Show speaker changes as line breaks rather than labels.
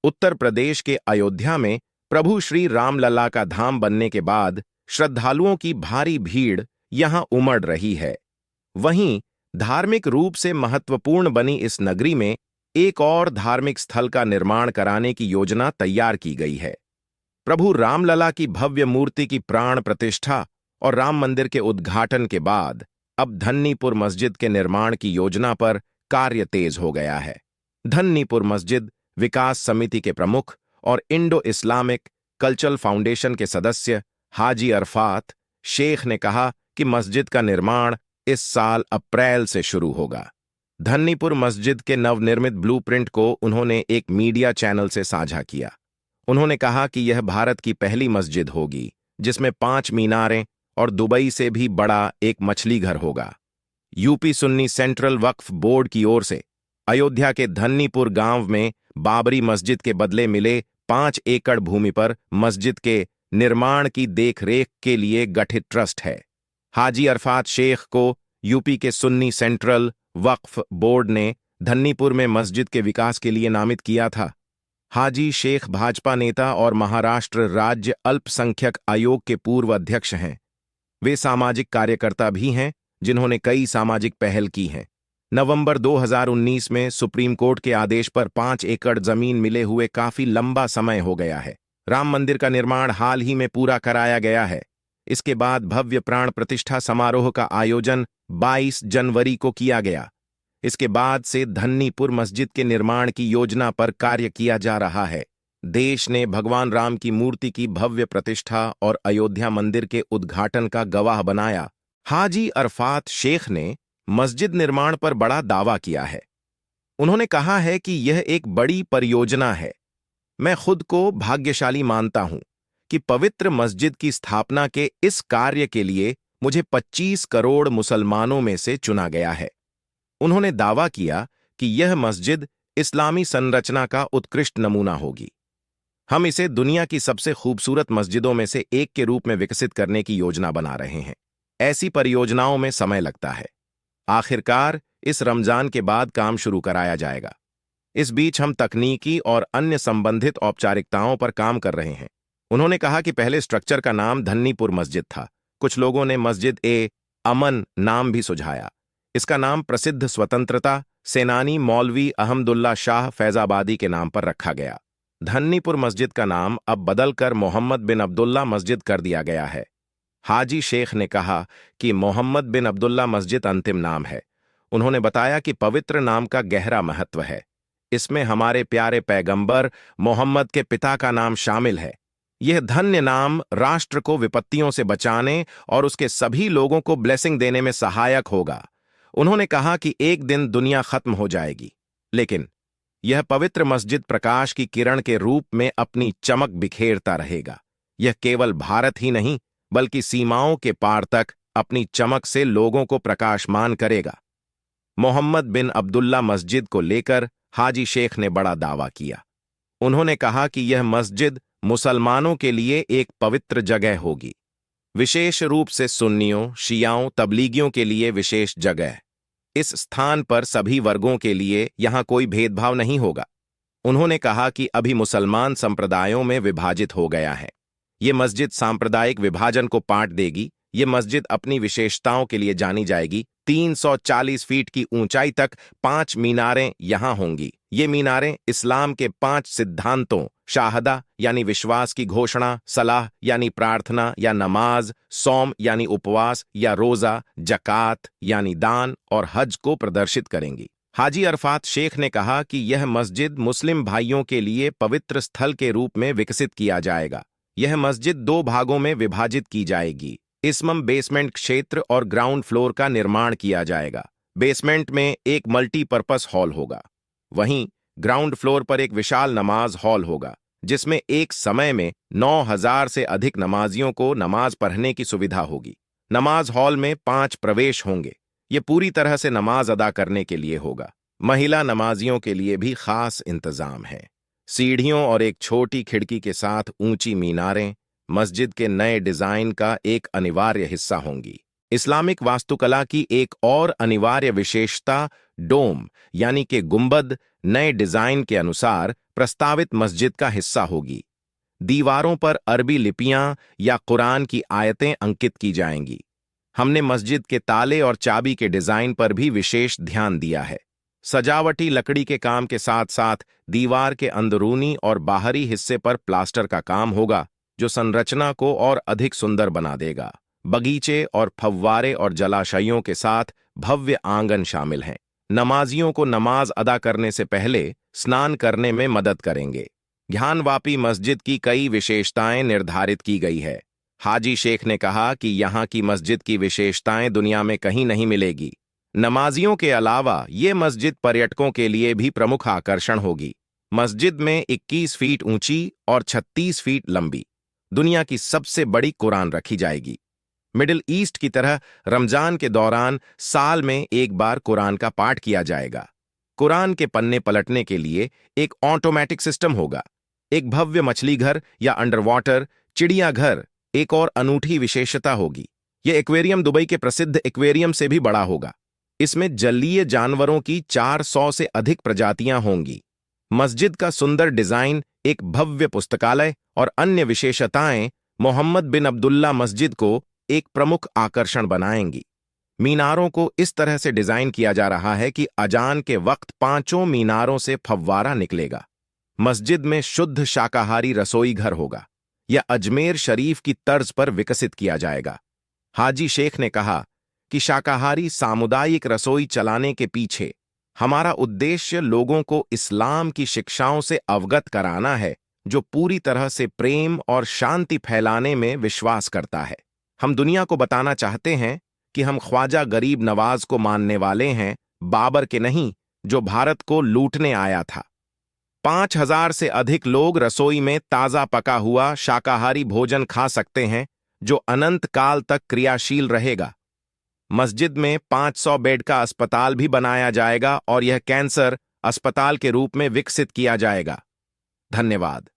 उत्तर प्रदेश के अयोध्या में प्रभु श्री रामलला का धाम बनने के बाद श्रद्धालुओं की भारी भीड़ यहां उमड़ रही है। वहीं धार्मिक रूप से महत्वपूर्ण बनी इस नगरी में एक और धार्मिक स्थल का निर्माण कराने की योजना तैयार की गई है। प्रभु रामलला की भव्य मूर्ति की प्राण प्रतिष्ठा और राम मंदिर के उद्घाटन के बाद अब धन्नीपुर मस्जिद के निर्माण की योजना पर कार्य तेज हो गया है। धन्नीपुर मस्जिद विकास समिति के प्रमुख और इंडो इस्लामिक कल्चरल फाउंडेशन के सदस्य हाजी अरफात शेख ने कहा कि मस्जिद का निर्माण इस साल अप्रैल से शुरू होगा। धन्नीपुर मस्जिद के नवनिर्मित ब्लूप्रिंट को उन्होंने एक मीडिया चैनल से साझा किया। उन्होंने कहा कि यह भारत की पहली मस्जिद होगी जिसमें 5 मीनारें और दुबई से भी बड़ा एक मछली घर होगा। यूपी सुन्नी सेंट्रल वक्फ बोर्ड की ओर से अयोध्या के धन्नीपुर गांव में बाबरी मस्जिद के बदले मिले 5 एकड़ भूमि पर मस्जिद के निर्माण की देखरेख के लिए गठित ट्रस्ट है। हाजी अरफात शेख को यूपी के सुन्नी सेंट्रल वक्फ बोर्ड ने धन्नीपुर में मस्जिद के विकास के लिए नामित किया था। हाजी शेख भाजपा नेता और महाराष्ट्र राज्य अल्पसंख्यक आयोग के पूर्व अध्यक्ष हैं। वे सामाजिक कार्यकर्ता भी हैं जिन्होंने कई सामाजिक पहल की हैं। नवंबर 2019 में सुप्रीम कोर्ट के आदेश पर 5 एकड़ जमीन मिले हुए काफी लंबा समय हो गया है। राम मंदिर का निर्माण हाल ही में पूरा कराया गया है। इसके बाद भव्य प्राण प्रतिष्ठा समारोह का आयोजन 22 जनवरी को किया गया। इसके बाद से धन्नीपुर मस्जिद के निर्माण की योजना पर कार्य किया जा रहा है। देश ने भगवान राम की मूर्ति की भव्य प्रतिष्ठा और अयोध्या मंदिर के उद्घाटन का गवाह बनाया। हाजी अरफात शेख ने मस्जिद निर्माण पर बड़ा दावा किया है। उन्होंने कहा है कि यह एक बड़ी परियोजना है। मैं खुद को भाग्यशाली मानता हूं कि पवित्र मस्जिद की स्थापना के इस कार्य के लिए मुझे 25 करोड़ मुसलमानों में से चुना गया है। उन्होंने दावा किया कि यह मस्जिद इस्लामी संरचना का उत्कृष्ट नमूना होगी। हम इसे दुनिया की सबसे खूबसूरत मस्जिदों में से एक के रूप में विकसित करने की योजना बना रहे हैं। ऐसी परियोजनाओं में समय लगता है। आखिरकार इस रमजान के बाद काम शुरू कराया जाएगा। इस बीच हम तकनीकी और अन्य संबंधित औपचारिकताओं पर काम कर रहे हैं। उन्होंने कहा कि पहले स्ट्रक्चर का नाम धन्नीपुर मस्जिद था। कुछ लोगों ने मस्जिद ए अमन नाम भी सुझाया। इसका नाम प्रसिद्ध स्वतंत्रता सेनानी मौलवी अहमदुल्ला शाह फैजाबादी के नाम पर रखा गया। धन्नीपुर मस्जिद का नाम अब बदलकर मोहम्मद बिन अब्दुल्ला मस्जिद कर दिया गया है। हाजी शेख ने कहा कि मोहम्मद बिन अब्दुल्ला मस्जिद अंतिम नाम है। उन्होंने बताया कि पवित्र नाम का गहरा महत्व है। इसमें हमारे प्यारे पैगंबर मोहम्मद के पिता का नाम शामिल है। यह धन्य नाम राष्ट्र को विपत्तियों से बचाने और उसके सभी लोगों को ब्लेसिंग देने में सहायक होगा। उन्होंने कहा कि एक दिन दुनिया खत्म हो जाएगी, लेकिन यह पवित्र मस्जिद प्रकाश की किरण के रूप में अपनी चमक बिखेरता रहेगा। यह केवल भारत ही नहीं बल्कि सीमाओं के पार तक अपनी चमक से लोगों को प्रकाशमान करेगा। मोहम्मद बिन अब्दुल्ला मस्जिद को लेकर हाजी शेख ने बड़ा दावा किया। उन्होंने कहा कि यह मस्जिद मुसलमानों के लिए एक पवित्र जगह होगी, विशेष रूप से सुन्नियों, शियाओं, तबलीगियों के लिए विशेष जगह। इस स्थान पर सभी वर्गों के लिए यहां कोई भेदभाव नहीं होगा। उन्होंने कहा कि अभी मुसलमान संप्रदायों में विभाजित हो गया है। ये मस्जिद सांप्रदायिक विभाजन को पाट देगी। ये मस्जिद अपनी विशेषताओं के लिए जानी जाएगी। 340 फीट की ऊंचाई तक 5 मीनारें यहां होंगी। ये मीनारें इस्लाम के 5 सिद्धांतों शाहदा यानी विश्वास की घोषणा, सलाह यानी प्रार्थना या नमाज, सौम यानी उपवास या रोजा, जकात यानी दान और हज को प्रदर्शित करेंगी। हाजी अरफात शेख ने कहा कि यह मस्जिद मुस्लिम भाइयों के लिए पवित्र स्थल के रूप में विकसित किया जाएगा। यह मस्जिद 2 भागों में विभाजित की जाएगी। इसमें बेसमेंट क्षेत्र और ग्राउंड फ्लोर का निर्माण किया जाएगा। बेसमेंट में एक मल्टीपर्पस हॉल होगा। वहीं ग्राउंड फ्लोर पर एक विशाल नमाज हॉल होगा जिसमें एक समय में 9000 से अधिक नमाजियों को नमाज पढ़ने की सुविधा होगी। नमाज हॉल में 5 प्रवेश होंगे। ये पूरी तरह से नमाज अदा करने के लिए होगा। महिला नमाजियों के लिए भी खास इंतजाम है। सीढ़ियों और एक छोटी खिड़की के साथ ऊंची मीनारें मस्जिद के नए डिजाइन का एक अनिवार्य हिस्सा होंगी। इस्लामिक वास्तुकला की एक और अनिवार्य विशेषता डोम यानी कि गुंबद नए डिजाइन के अनुसार प्रस्तावित मस्जिद का हिस्सा होगी। दीवारों पर अरबी लिपियां या कुरान की आयतें अंकित की जाएंगी। हमने मस्जिद के ताले और चाबी के डिजाइन पर भी विशेष ध्यान दिया है। सजावटी लकड़ी के काम के साथ साथ दीवार के अंदरूनी और बाहरी हिस्से पर प्लास्टर का काम होगा, जो संरचना को और अधिक सुंदर बना देगा। बगीचे और फव्वारे और जलाशयों के साथ भव्य आंगन शामिल हैं। नमाजियों को नमाज अदा करने से पहले स्नान करने में मदद करेंगे। ज्ञानवापी मस्जिद की कई विशेषताएं निर्धारित की गई है। हाजी शेख ने कहा कि यहाँ की मस्जिद की विशेषताएं दुनिया में कहीं नहीं मिलेगी। नमाजियों के अलावा ये मस्जिद पर्यटकों के लिए भी प्रमुख आकर्षण होगी। मस्जिद में 21 फीट ऊंची और 36 फीट लंबी दुनिया की सबसे बड़ी कुरान रखी जाएगी। मिडिल ईस्ट की तरह रमजान के दौरान साल में एक बार कुरान का पाठ किया जाएगा। कुरान के पन्ने पलटने के लिए एक ऑटोमेटिक सिस्टम होगा। एक भव्य मछली घर या अंडरवाटर चिड़ियाघर एक और अनूठी विशेषता होगी। यह एक्वेरियम दुबई के प्रसिद्ध एक्वेरियम से भी बड़ा होगा। इसमें जलीय जानवरों की 400 से अधिक प्रजातियां होंगी। मस्जिद का सुंदर डिजाइन, एक भव्य पुस्तकालय और अन्य विशेषताएं मोहम्मद बिन अब्दुल्ला मस्जिद को एक प्रमुख आकर्षण बनाएंगी। मीनारों को इस तरह से डिजाइन किया जा रहा है कि अजान के वक्त 5 मीनारों से फव्वारा निकलेगा। मस्जिद में शुद्ध शाकाहारी रसोई घर होगा। यह अजमेर शरीफ की तर्ज पर विकसित किया जाएगा। हाजी शेख ने कहा कि शाकाहारी सामुदायिक रसोई चलाने के पीछे हमारा उद्देश्य लोगों को इस्लाम की शिक्षाओं से अवगत कराना है, जो पूरी तरह से प्रेम और शांति फैलाने में विश्वास करता है। हम दुनिया को बताना चाहते हैं कि हम ख्वाजा गरीब नवाज को मानने वाले हैं, बाबर के नहीं, जो भारत को लूटने आया था। 5000 से अधिक लोग रसोई में ताजा पका हुआ शाकाहारी भोजन खा सकते हैं, जो अनंत काल तक क्रियाशील रहेगा। मस्जिद में 500 बेड का अस्पताल भी बनाया जाएगा और यह कैंसर अस्पताल के रूप में विकसित किया जाएगा। धन्यवाद।